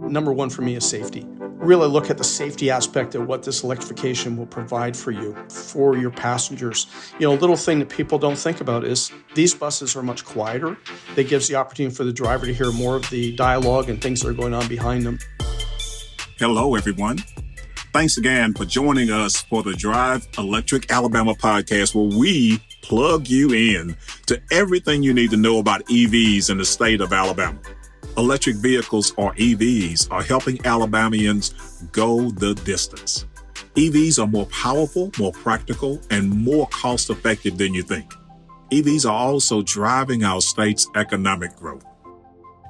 Number one for me is safety. Really look at the safety aspect of what this electrification will provide for you, for your passengers. A little thing that people don't think about is these buses are much quieter. That gives the opportunity for the driver to hear more of the dialogue and things that are going on behind them. Hello, everyone. Thanks again for joining us for the Drive Electric Alabama podcast, where we plug you in to everything you need to know about EVs in the state of Alabama. Electric vehicles, or EVs, are helping Alabamians go the distance. EVs are more powerful, more practical, and more cost-effective than you think. EVs are also driving our state's economic growth.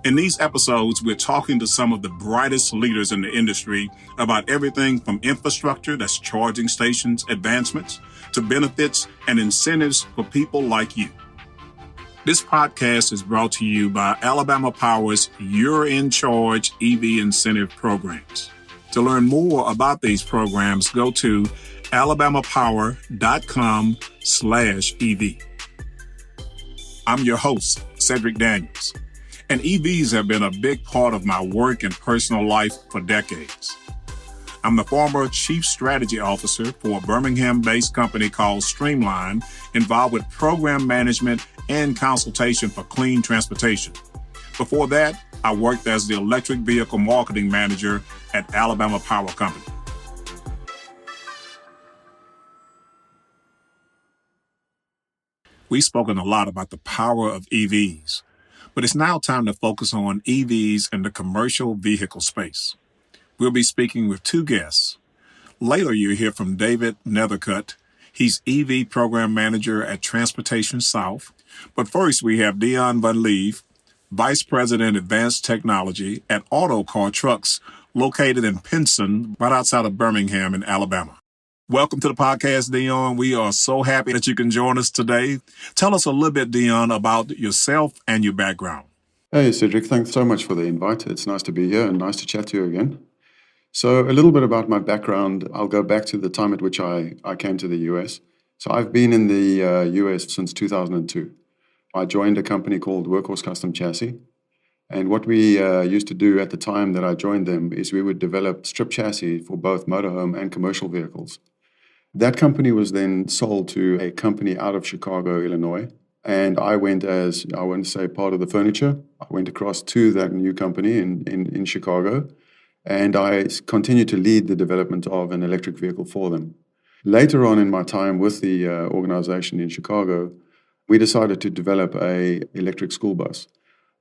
In these episodes, we're talking to some of the brightest leaders in the industry about everything from infrastructure, that's charging stations, advancements, to benefits and incentives for people like you. This podcast is brought to you by Alabama Power's You're in Charge EV incentive programs. To learn more about these programs, go to alabamapower.com/EV. I'm your host, Cedric Daniels, and EVs have been a big part of my work and personal life for decades. I'm the former Chief Strategy Officer for a Birmingham-based company called Streamline, involved with program management and consultation for clean transportation. Before that, I worked as the electric vehicle marketing manager at Alabama Power Company. We've spoken a lot about the power of EVs, but it's now time to focus on EVs in the commercial vehicle space. We'll be speaking with two guests. Later, you'll hear from David Nethercutt. He's EV Program Manager at Transportation South. But first, we have Dion Van Leeuw, Vice President Advanced Technology at Autocar Trucks, located in Pinson, right outside of Birmingham in Alabama. Welcome to the podcast, Dion. We are so happy that you can join us today. Tell us a little bit, Dion, about yourself and your background. Hey, Cedric, thanks so much for the invite. It's nice to be here and nice to chat to you again. So a little bit about my background. I'll go back to the time at which I came to the US. So I've been in the US since 2002. I joined a company called Workhorse Custom Chassis. And what we used to do at the time that I joined them is we would develop strip chassis for both motorhome and commercial vehicles. That company was then sold to a company out of Chicago, Illinois. And I went as, I wouldn't say part of the furniture. I went across to that new company in Chicago. And I continued to lead the development of an electric vehicle for them. Later on in my time with the organization in Chicago, we decided to develop an electric school bus.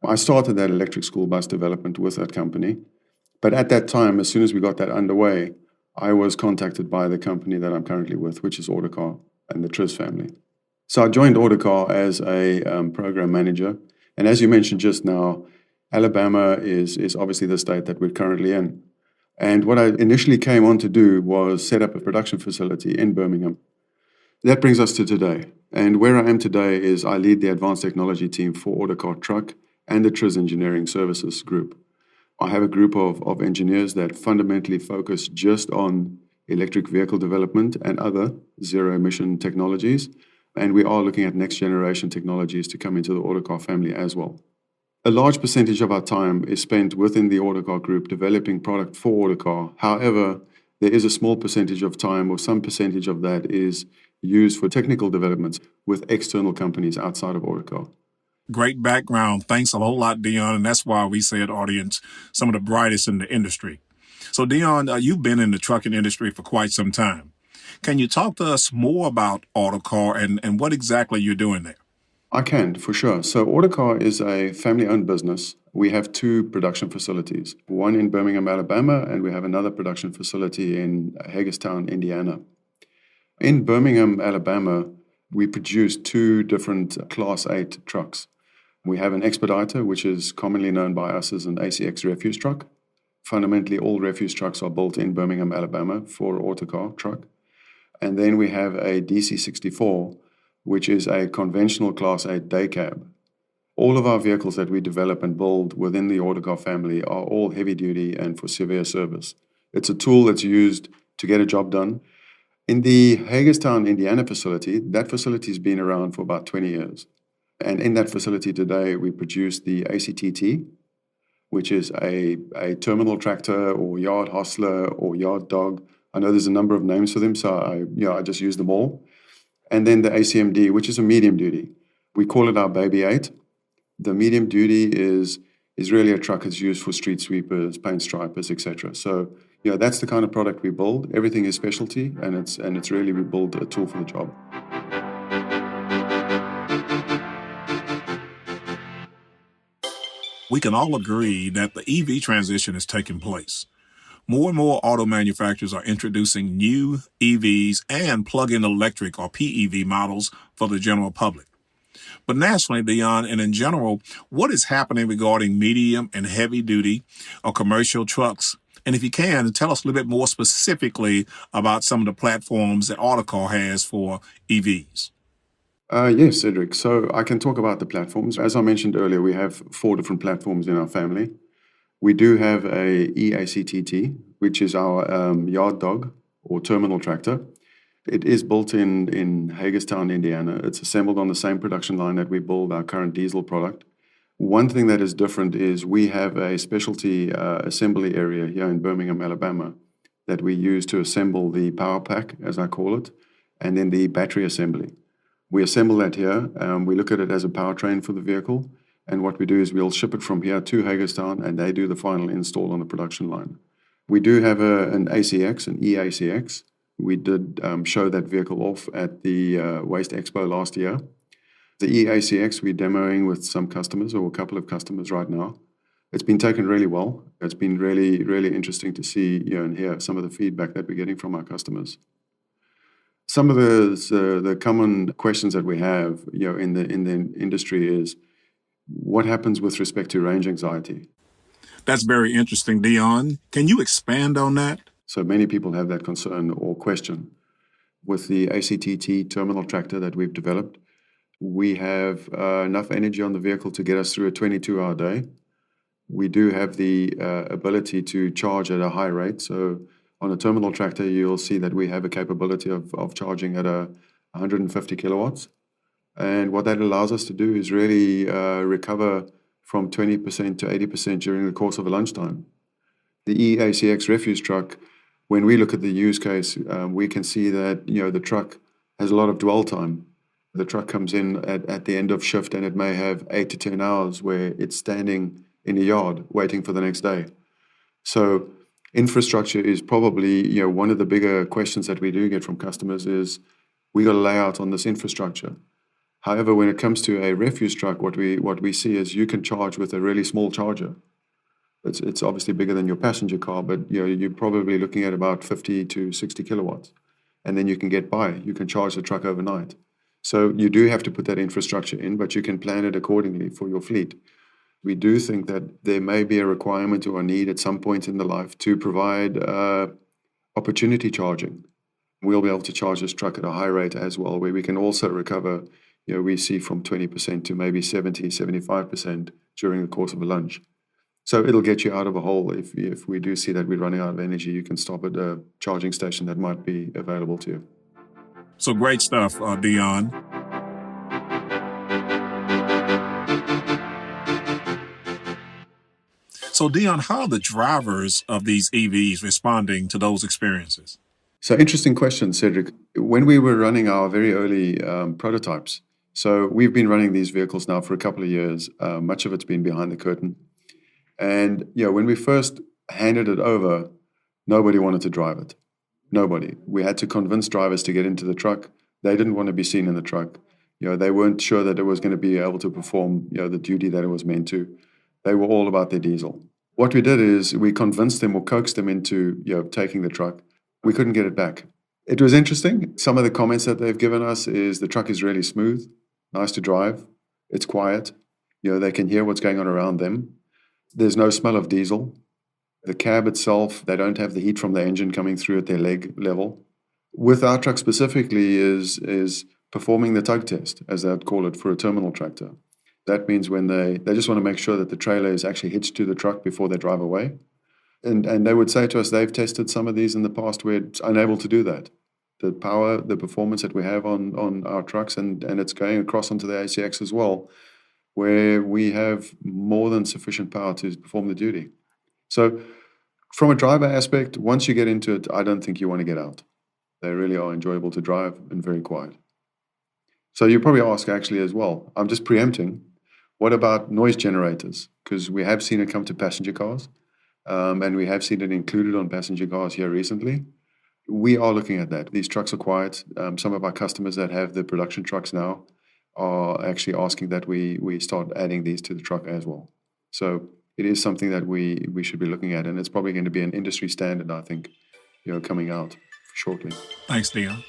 I started that electric school bus development with that company. But at that time, as soon as we got that underway, I was contacted by the company that I'm currently with, which is Autocar and the Triz family. So I joined Autocar as a program manager. And as you mentioned just now, Alabama is obviously the state that we're currently in. And what I initially came on to do was set up a production facility in Birmingham. That brings us to today. And where I am today is I lead the advanced technology team for Autocar Truck and the Triz Engineering Services group. I have a group of engineers that fundamentally focus just on electric vehicle development and other zero-emission technologies. And we are looking at next-generation technologies to come into the Autocar family as well. A large percentage of our time is spent within the Autocar group developing product for Autocar. However, there is a small percentage of time, or some percentage of that, is used for technical developments with external companies outside of Autocar. Great background. Thanks a whole lot, Dion. And that's why we said, audience, some of the brightest in the industry. So, Dion, you've been in the trucking industry for quite some time. Can you talk to us more about Autocar and what exactly you're doing there? I can, for sure. So Autocar is a family-owned business. We have two production facilities, one in Birmingham, Alabama, and we have another production facility in Hagerstown, Indiana. In Birmingham, Alabama, we produce two different Class 8 trucks. We have an Expediter, which is commonly known by us as an ACX refuse truck. Fundamentally, all refuse trucks are built in Birmingham, Alabama for Autocar truck. And then we have a DC64, which is a conventional Class 8 day cab. All of our vehicles that we develop and build within the Autocar family are all heavy duty and for severe service. It's a tool that's used to get a job done. In the Hagerstown, Indiana facility, that facility has been around for about 20 years. And in that facility today, we produce the ACTT, which is a terminal tractor or yard hostler or yard dog. I know there's a number of names for them, so I just use them all. And then the ACMD, which is a medium duty. We call it our Baby 8. The medium duty is really a truck that's used for street sweepers, paint stripers, etc. So that's the kind of product we build. Everything is specialty, and it's really we build a tool for the job. We can all agree that the EV transition is taking place. More and more auto manufacturers are introducing new EVs and plug-in electric or PEV models for the general public. But nationally, Dion, and in general, what is happening regarding medium and heavy duty or commercial trucks? And if you can, tell us a little bit more specifically about some of the platforms that Autocar has for EVs. Yes, Cedric. So I can talk about the platforms. As I mentioned earlier, we have 4 different platforms in our family. We do have a EACTT, which is our yard dog or terminal tractor. It is built in Hagerstown, Indiana. It's assembled on the same production line that we build our current diesel product. One thing that is different is we have a specialty assembly area here in Birmingham, Alabama, that we use to assemble the power pack, as I call it, and then the battery assembly. We assemble that here. We look at it as a powertrain for the vehicle. And what we do is we'll ship it from here to Hagerstown, and they do the final install on the production line. We do have an ACX, an EACX. We did show that vehicle off at the Waste Expo last year. The EACX we're demoing with some customers, or a couple of customers right now. It's been taken really well. It's been really, really interesting to see and hear some of the feedback that we're getting from our customers. Some of the common questions that we have in the industry is, what happens with respect to range anxiety? That's very interesting, Dion. Can you expand on that? So many people have that concern or question. With the ACTT terminal tractor that we've developed, we have enough energy on the vehicle to get us through a 22-hour day. We do have the ability to charge at a high rate. So on a terminal tractor, you'll see that we have a capability of charging at 150 kilowatts. And what that allows us to do is really recover from 20% to 80% during the course of a lunchtime. The EACX refuse truck, when we look at the use case, we can see that the truck has a lot of dwell time. The truck comes in at the end of shift, and it may have 8 to 10 hours where it's standing in a yard waiting for the next day. So infrastructure is probably one of the bigger questions that we do get from customers is, we got to lay out on this infrastructure. However, when it comes to a refuse truck, what we see is you can charge with a really small charger. It's obviously bigger than your passenger car, but you're probably looking at about 50 to 60 kilowatts. And then you can get by. You can charge the truck overnight. So you do have to put that infrastructure in, but you can plan it accordingly for your fleet. We do think that there may be a requirement or a need at some point in the life to provide opportunity charging. We'll be able to charge this truck at a high rate as well, where we can also recover, we see from 20% to maybe 70, 75% during the course of a lunch. So it'll get you out of a hole. If we do see that we're running out of energy, you can stop at a charging station that might be available to you. So great stuff, Dion. So Dion, how are the drivers of these EVs responding to those experiences? So interesting question, Cedric. When we were running our very early prototypes, so we've been running these vehicles now for a couple of years. Much of it's been behind the curtain. And when we first handed it over, nobody wanted to drive it. Nobody. We had to convince drivers to get into the truck. They didn't want to be seen in the truck. They weren't sure that it was going to be able to perform the duty that it was meant to. They were all about their diesel. What we did is we convinced them or coaxed them into taking the truck. We couldn't get it back. It was interesting. Some of the comments that they've given us is the truck is really smooth, nice to drive. It's quiet. They can hear what's going on around them. There's no smell of diesel. The cab itself, they don't have the heat from the engine coming through at their leg level. With our truck specifically is performing the tug test, as they'd call it, for a terminal tractor. That means when they just want to make sure that the trailer is actually hitched to the truck before they drive away. And they would say to us, they've tested some of these in the past where it's unable to do that. The power, the performance that we have on our trucks, and it's going across onto the ACX as well. where we have more than sufficient power to perform the duty. So from a driver aspect, once you get into it, I don't think you want to get out. They really are enjoyable to drive and very quiet. So you probably ask actually as well, I'm just preempting, what about noise generators? Because we have seen it come to passenger cars, and we have seen it included on passenger cars here recently. We are looking at that. These trucks are quiet. Some of our customers that have the production trucks now are actually asking that we start adding these to the truck as well. So it is something that we should be looking at, and it's probably going to be an industry standard, I think, coming out shortly. Thanks, Dion.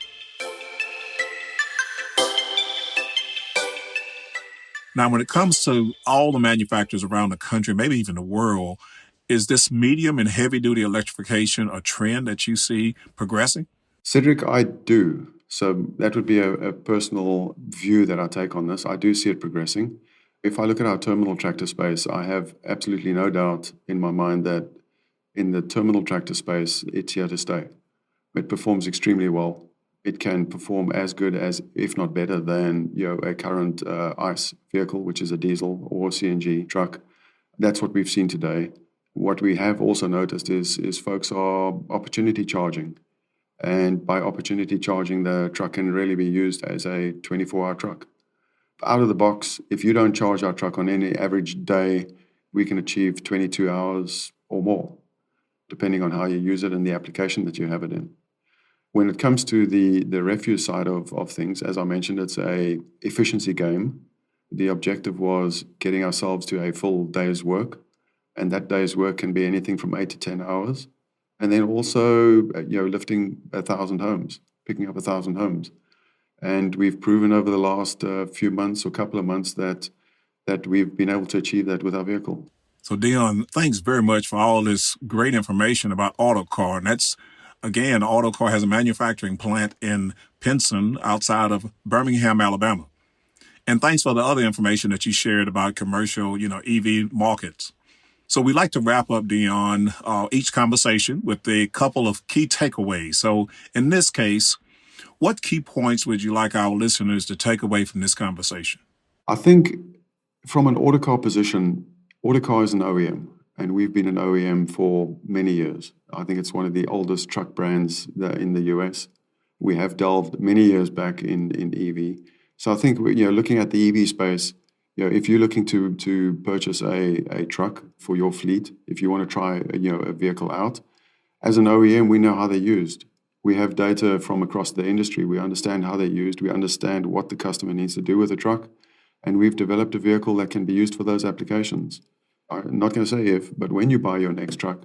Now, when it comes to all the manufacturers around the country, maybe even the world, is this medium and heavy-duty electrification a trend that you see progressing? Cedric, I do. So that would be a personal view that I take on this. I do see it progressing. If I look at our terminal tractor space, I have absolutely no doubt in my mind that in the terminal tractor space, it's here to stay. It performs extremely well. It can perform as good as, if not better than, a current ICE vehicle, which is a diesel or CNG truck. That's what we've seen today. What we have also noticed is folks are opportunity charging. And by opportunity charging, the truck can really be used as a 24-hour truck. Out of the box, if you don't charge our truck on any average day, we can achieve 22 hours or more, depending on how you use it and the application that you have it in. When it comes to the refuse side of things, as I mentioned, it's a efficiency game. The objective was getting ourselves to a full day's work, and that day's work can be anything from 8 to 10 hours. And then also, lifting 1,000 homes, picking up 1,000 homes. And we've proven over the last few months or couple of months that we've been able to achieve that with our vehicle. So, Dion, thanks very much for all this great information about Autocar. And that's, again, Autocar has a manufacturing plant in Pinson outside of Birmingham, Alabama. And thanks for the other information that you shared about commercial, EV markets. So we like to wrap up, Dion, each conversation with a couple of key takeaways. So in this case, what key points would you like our listeners to take away from this conversation? I think from an Autocar position, Autocar is an OEM, and we've been an OEM for many years. I think it's one of the oldest truck brands in the US. We have delved many years back in EV. So I think, looking at the EV space, if you're looking to purchase a truck for your fleet, if you want to try a vehicle out, as an OEM, we know how they're used. We have data from across the industry. We understand how they're used. We understand what the customer needs to do with the truck. And we've developed a vehicle that can be used for those applications. I'm not going to say if, but when you buy your next truck,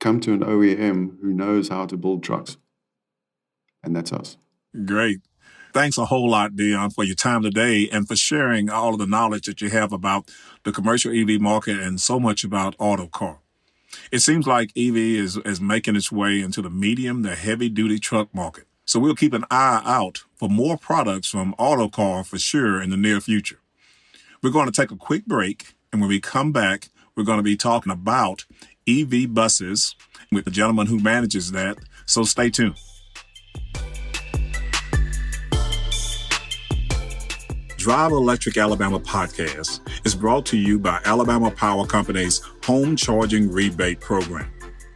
come to an OEM who knows how to build trucks. And that's us. Great. Thanks a whole lot, Dion, for your time today and for sharing all of the knowledge that you have about the commercial EV market and so much about Autocar. It seems like EV is making its way into the medium, the heavy-duty truck market. So we'll keep an eye out for more products from Autocar for sure in the near future. We're going to take a quick break, and when we come back, we're going to be talking about EV buses with the gentleman who manages that. So stay tuned. Drive Electric Alabama podcast is brought to you by Alabama Power Company's Home Charging Rebate Program.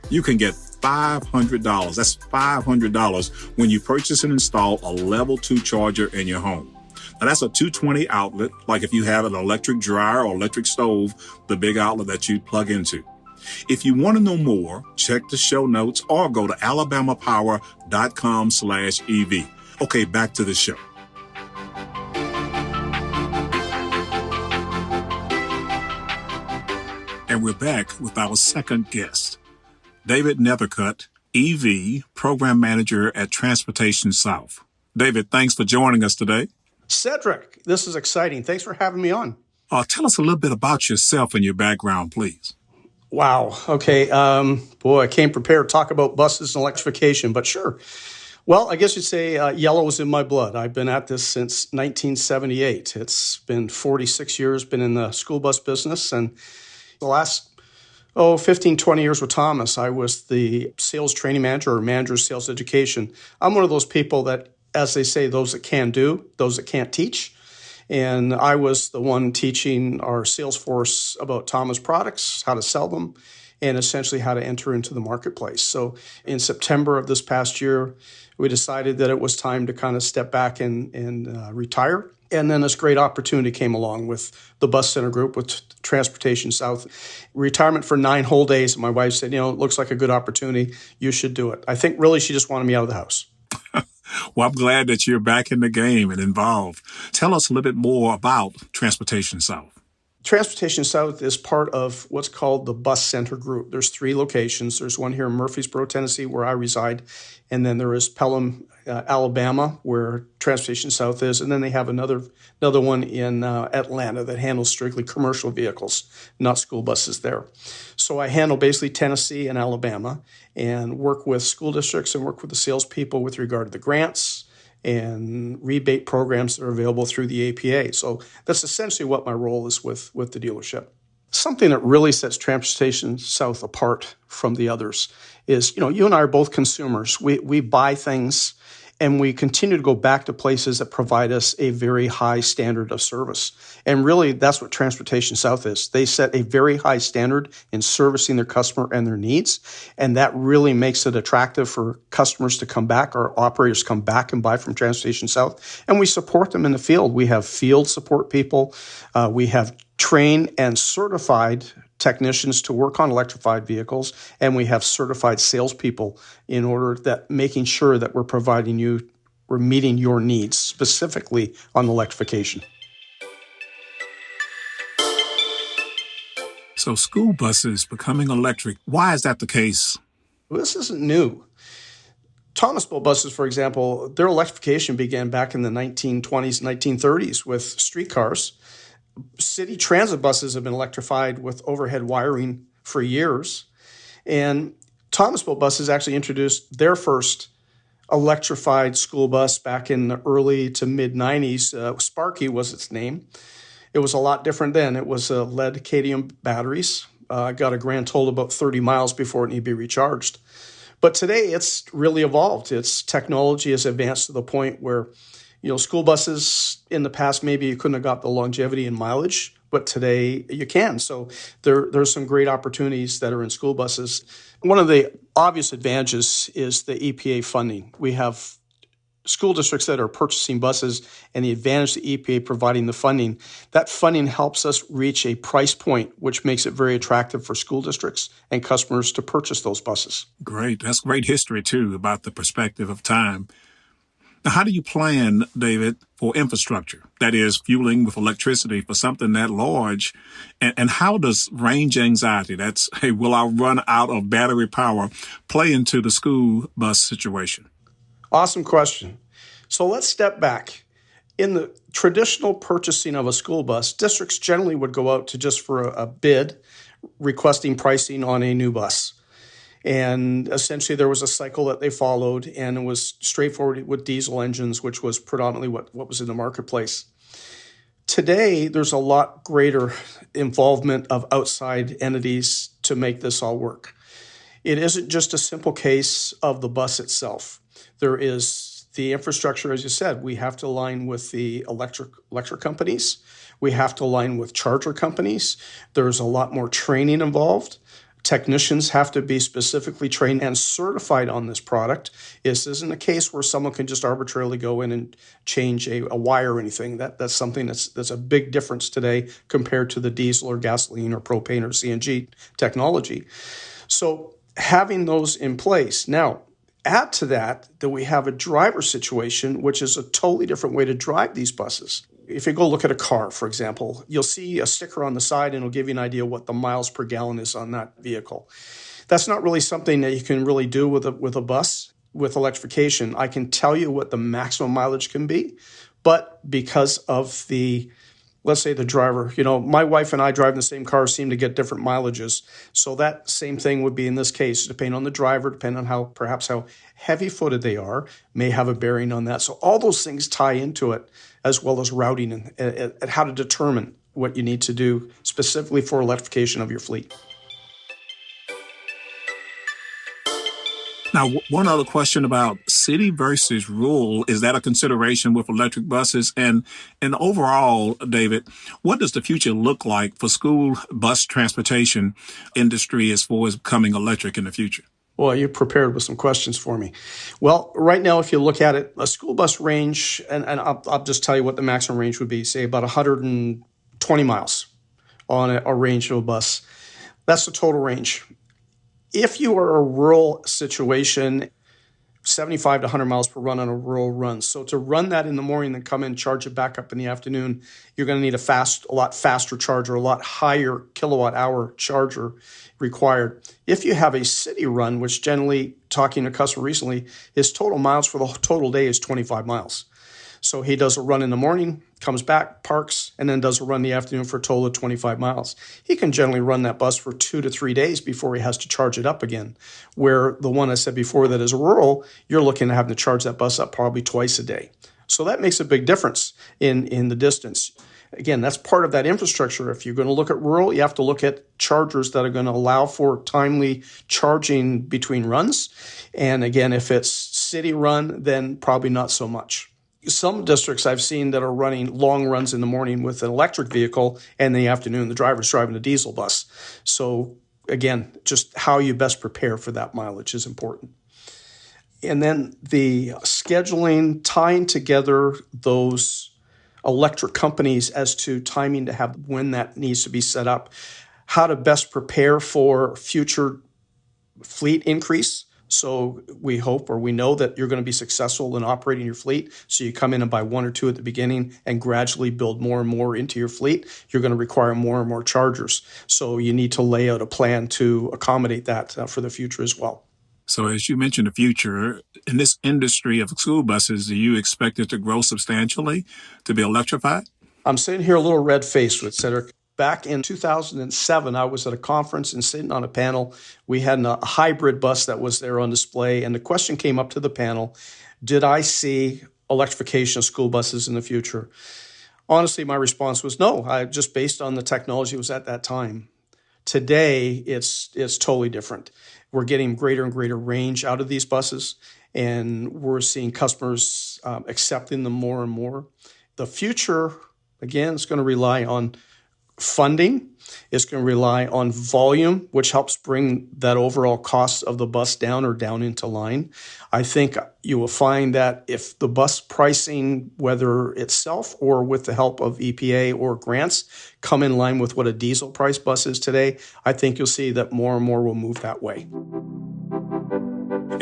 You can get $500, that's $500 when you purchase and install a level 2 charger in your home. Now that's a 220 outlet, like if you have an electric dryer or electric stove, the big outlet that you plug into. If you want to know more, check the show notes or go to alabamapower.com/EV. Okay, back to the show. And we're back with our second guest, David Nethercutt, EV Program Manager at Transportation South. David, thanks for joining us today. Cedric, this is exciting. Thanks for having me on. Tell us a little bit about yourself and your background, please. Wow. Okay. I came prepared to talk about buses and electrification, but sure. Well, I guess you'd say yellow is in my blood. I've been at this since 1978. It's been 46 years, been in the school bus business, and the last 15, 20 years with Thomas, I was the sales training manager or manager of sales education. I'm one of those people that, as they say, those that can do, those that can't teach. And I was the one teaching our sales force about Thomas products, how to sell them, and essentially how to enter into the marketplace. So in September of this past year, we decided that it was time to kind of step back and retire. And then this great opportunity came along with the Bus Center Group, with Transportation South. Retirement for 9 whole days. And my wife said, it looks like a good opportunity. You should do it. I think really she just wanted me out of the house. Well, I'm glad that you're back in the game and involved. Tell us a little bit more about Transportation South. Transportation South is part of what's called the Bus Center Group. There's 3 locations. There's one here in Murfreesboro, Tennessee, where I reside. And then there is Pelham, Alabama, where Transportation South is. And then they have another one in Atlanta that handles strictly commercial vehicles, not school buses there. So I handle basically Tennessee and Alabama and work with school districts and work with the salespeople with regard to the grants and rebate programs that are available through the APA. So that's essentially what my role is with the dealership. Something that really sets Transportation South apart from the others is, you and I are both consumers. We buy things and we continue to go back to places that provide us a very high standard of service. And really, that's what Transportation South is. They set a very high standard in servicing their customer and their needs. And that really makes it attractive for customers to come back, or operators come back and buy from Transportation South. And we support them in the field. We have field support people. We have trained and certified technicians to work on electrified vehicles, and we have certified salespeople in order that making sure that we're meeting your needs specifically on electrification. So school buses becoming electric, why is that the case? Well, this isn't new. Thomas Bull buses, for example, their electrification began back in the 1920s, 1930s with streetcars. City transit buses have been electrified with overhead wiring for years. And Thomas Bull buses actually introduced their first electrified school bus back in the early to mid-90s. Sparky was its name. It was a lot different then. It was lead cadmium batteries. Got a grand total about 30 miles before it needed to be recharged. But today it's really evolved. Its technology has advanced to the point where school buses in the past, maybe you couldn't have got the longevity and mileage, but today you can. So there's some great opportunities that are in school buses. One of the obvious advantages is the EPA funding. We have school districts that are purchasing buses, and the advantage the EPA providing the funding, that funding helps us reach a price point which makes it very attractive for school districts and customers to purchase those buses. Great. That's great history, too, about the perspective of time. Now, how do you plan, David, for infrastructure, that is, fueling with electricity for something that large? And how does range anxiety, that's, hey, will I run out of battery power, play into the school bus situation? Awesome question. So let's step back. In the traditional purchasing of a school bus, districts generally would go out to just for a bid requesting pricing on a new bus. And essentially there was a cycle that they followed, and it was straightforward with diesel engines, which was predominantly what was in the marketplace. Today, there's a lot greater involvement of outside entities to make this all work. It isn't just a simple case of the bus itself. There is the infrastructure, as you said. We have to align with the electric companies. We have to align with charger companies. There's a lot more training involved. Technicians have to be specifically trained and certified on this product. This isn't a case where someone can just arbitrarily go in and change a wire or anything. That's something that's a big difference today compared to the diesel or gasoline or propane or CNG technology. So having those in place. Now, add to that we have a driver situation, which is a totally different way to drive these buses. If you go look at a car, for example, you'll see a sticker on the side and it'll give you an idea what the miles per gallon is on that vehicle. That's not really something that you can really do with a bus. With electrification, I can tell you what the maximum mileage can be, but because of let's say the driver, my wife and I drive in the same car seem to get different mileages. So that same thing would be in this case, depending on the driver, depending on how heavy-footed they are, may have a bearing on that. So all those things tie into it, as well as routing and how to determine what you need to do specifically for electrification of your fleet. Now, one other question about city versus rural, is that a consideration with electric buses? And overall, David, what does the future look like for school bus transportation industry as far as becoming electric in the future? Well, you prepared with some questions for me. Well, right now, if you look at it, a school bus range, and I'll just tell you what the maximum range would be, say about 120 miles on a range of a bus. That's the total range. If you are a rural situation, 75 to 100 miles per run on a rural run. So to run that in the morning and come in, charge it back up in the afternoon, you're going to need a lot faster charger, a lot higher kilowatt hour charger required. If you have a city run, which generally, talking to a customer recently, his total miles for the total day is 25 miles. So he does a run in the morning, comes back, parks, and then does a run in the afternoon for a total of 25 miles. He can generally run that bus for 2 to 3 days before he has to charge it up again. Where the one I said before that is rural, you're looking at having to charge that bus up probably twice a day. So that makes a big difference in the distance. Again, that's part of that infrastructure. If you're going to look at rural, you have to look at chargers that are going to allow for timely charging between runs. And again, if it's city run, then probably not so much. Some districts I've seen that are running long runs in the morning with an electric vehicle, and in the afternoon the driver's driving a diesel bus. So again, just how you best prepare for that mileage is important. And then the scheduling, tying together those electric companies as to timing to have when that needs to be set up, how to best prepare for future fleet increase. So we hope or we know that you're going to be successful in operating your fleet. So you come in and buy one or two at the beginning and gradually build more and more into your fleet. You're going to require more and more chargers. So you need to lay out a plan to accommodate that for the future as well. So as you mentioned the future, in this industry of school buses, do you expect it to grow substantially to be electrified? I'm sitting here a little red-faced with Cedric. Back in 2007, I was at a conference and sitting on a panel. We had a hybrid bus that was there on display, and the question came up to the panel, did I see electrification of school buses in the future? Honestly, my response was no, just based on the technology that was at that time. Today, it's totally different. We're getting greater and greater range out of these buses, and we're seeing customers accepting them more and more. The future, again, is going to rely on funding. It's going to rely on volume, which helps bring that overall cost of the bus down or down into line. I think you will find that if the bus pricing, whether itself or with the help of EPA or grants, come in line with what a diesel price bus is today, I think you'll see that more and more will move that way.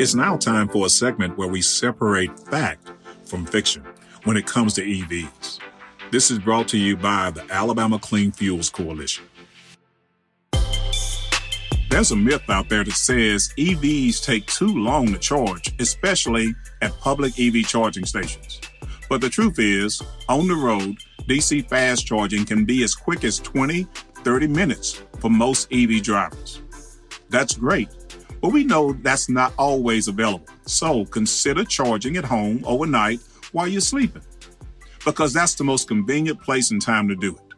It's now time for a segment where we separate fact from fiction when it comes to EVs. This is brought to you by the Alabama Clean Fuels Coalition. There's a myth out there that says EVs take too long to charge, especially at public EV charging stations. But the truth is, on the road, DC fast charging can be as quick as 20-30 minutes for most EV drivers. That's great, but we know that's not always available. So consider charging at home overnight while you're sleeping, because that's the most convenient place and time to do it.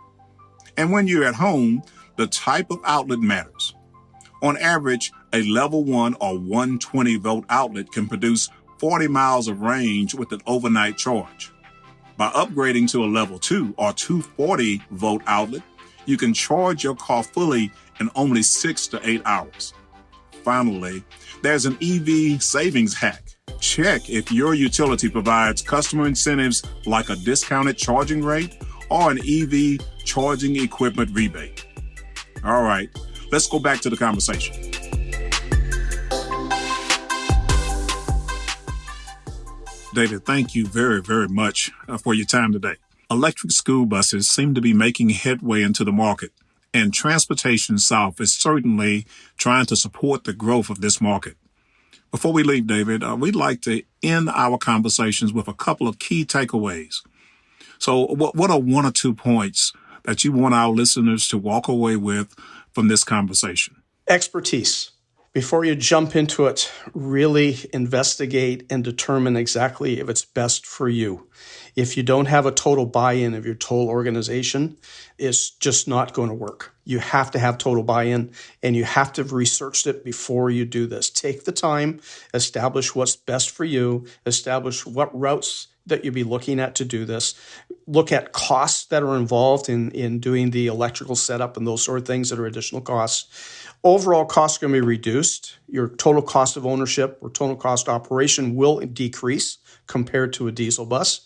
And when you're at home, the type of outlet matters. On average, a level 1 or 120-volt outlet can produce 40 miles of range with an overnight charge. By upgrading to a level 2 or 240-volt outlet, you can charge your car fully in only 6 to 8 hours. Finally, there's an EV savings hack. Check if your utility provides customer incentives like a discounted charging rate or an EV charging equipment rebate. All right, let's go back to the conversation. David, thank you very, very much for your time today. Electric school buses seem to be making headway into the market, and Transportation South is certainly trying to support the growth of this market. Before we leave, David, we'd like to end our conversations with a couple of key takeaways. So what are one or two points that you want our listeners to walk away with from this conversation? Expertise. Before you jump into it, really investigate and determine exactly if it's best for you. If you don't have a total buy-in of your total organization, it's just not going to work. You have to have total buy-in, and you have to have researched it before you do this. Take the time, establish what's best for you, establish what routes that you'll be looking at to do this. Look at costs that are involved in doing the electrical setup and those sort of things that are additional costs. Overall costs are going to be reduced. Your total cost of ownership or total cost of operation will decrease compared to a diesel bus.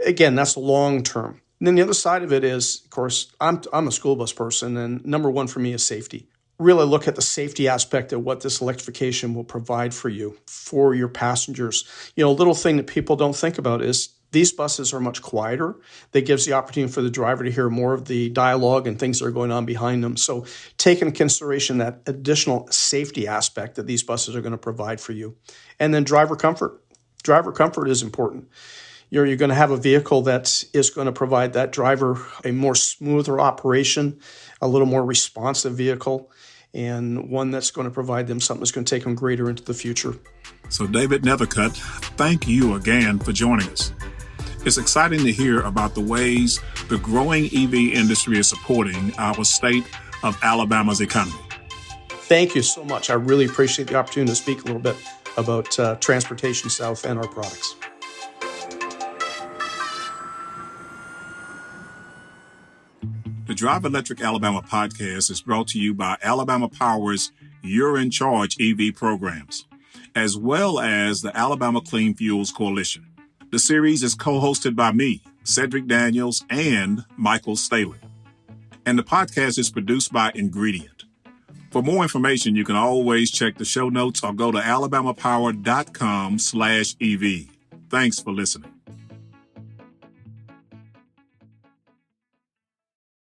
Again, that's long term. And then the other side of it is, of course, I'm a school bus person, and number one for me is safety. Really look at the safety aspect of what this electrification will provide for you, for your passengers. A little thing that people don't think about is these buses are much quieter. That gives the opportunity for the driver to hear more of the dialogue and things that are going on behind them. So take into consideration that additional safety aspect that these buses are going to provide for you. And then driver comfort. Driver comfort is important. You're going to have a vehicle that is going to provide that driver a more smoother operation, a little more responsive vehicle, and one that's going to provide them something that's going to take them greater into the future. So David Nethercutt, thank you again for joining us. It's exciting to hear about the ways the growing EV industry is supporting our state of Alabama's economy. Thank you so much. I really appreciate the opportunity to speak a little bit about Transportation South and our products. The Drive Electric Alabama podcast is brought to you by Alabama Power's You're in Charge EV programs, as well as the Alabama Clean Fuels Coalition. The series is co-hosted by me, Cedric Daniels, and Michael Staley. And the podcast is produced by Ingredient. For more information, you can always check the show notes or go to alabamapower.com/EV. Thanks for listening.